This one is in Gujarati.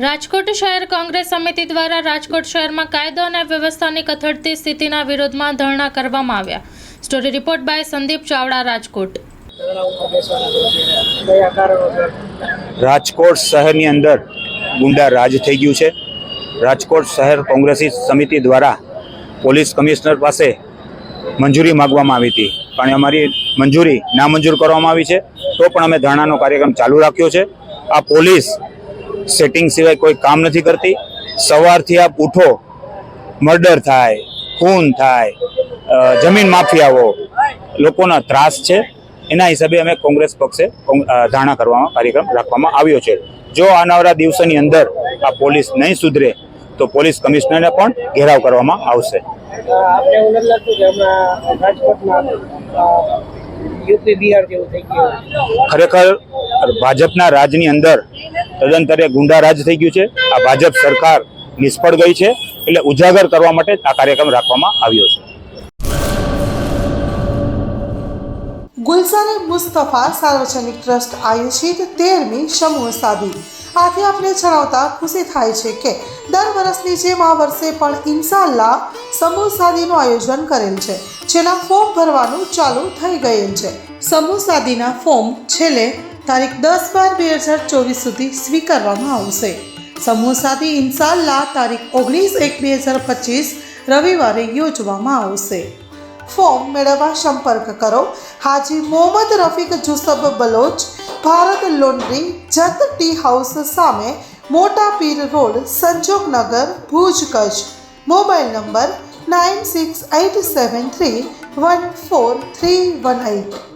રાજકોટ શહેર કોંગ્રેસ સમિતિ દ્વારા રાજકોટ શહેરમાં કાયદો અને વ્યવસ્થાની કથળતી સ્થિતિના વિરોધમાં ધરણા કરવામાં આવ્યા। Story report by Sandeep Chavda, Rajkot. Rajkot શહેરની અંદર ગુંડા રાજ થઈ ગયું છે। રાજકોટ શહેર કોંગ્રેસી સમિતિ દ્વારા પોલીસ કમિશનર પાસે મંજૂરી માંગવામાં આવી હતી, પણ અમારી મંજૂરી નામંજૂર કરવામાં આવી છે, તો પણ અમે ધરણાનો કાર્યક્રમ ચાલુ રાખ્યો છે। આ પોલીસ સેટિંગ સિવાય કોઈ કામ નથી કરતી। સવારથી આપ ઉઠો, મર્ડર થાય, ખૂન થાય, જમીન માફિયાઓ, લોકોના ત્રાસ છે। એના હિસાબે અમે કોંગ્રેસ પક્ષે ધરણા કરવામાં કાર્યક્રમ રાખવામાં આવ્યો છે। જો આવનારા દિવસોની અંદર આ પોલીસ નહીં સુધરે તો પોલીસ કમિશનરને પણ ઘેરાવ કરવામાં આવશે। ખરેખર ભાજપના રાજની અંદર તદંતરે ગુંડા રાજ થઈ ગયું છે। આ ભાજપ સરકાર નિષ્ફળ ગઈ છે, એટલે ઉજાગર કરવા માટે આ કાર્યક્રમ રાખવામાં આવ્યો છે। ગુલશન મુસ્તફા સાર્વજનિક ટ્રસ્ટ આયોજિત 13મી સમૂહ સાદી। આથી આપણે જણાવતા ખુશી થાય છે કે દર વર્ષની જેમ આ વર્ષે પણ ઇન્શાઅલ્લાહ સમૂહ સાદીનું આયોજન કરેલ છે, જેના ફોર્મ ભરવાનું ચાલુ થઈ ગયેલ છે। સમૂહ સાદીના ફોર્મ છેલ્લે તારીખ 10/12/2024 સુધી સ્વીકારવામાં આવશે। સમૂહ સાદી ઇન્શાઅલ્લાહ તારીખ 19/1/2025 રવિવારે યોજવામાં આવશે। ફોર્મ મેળવવા સંપર્ક કરો Haji Mohammad Rafiq Jusab Baloch, Bharat laundry, Jat tea house સામે, મોટા Pir road, Sanjognagar, Bhuj, Kutch. Mobile number 9687314318।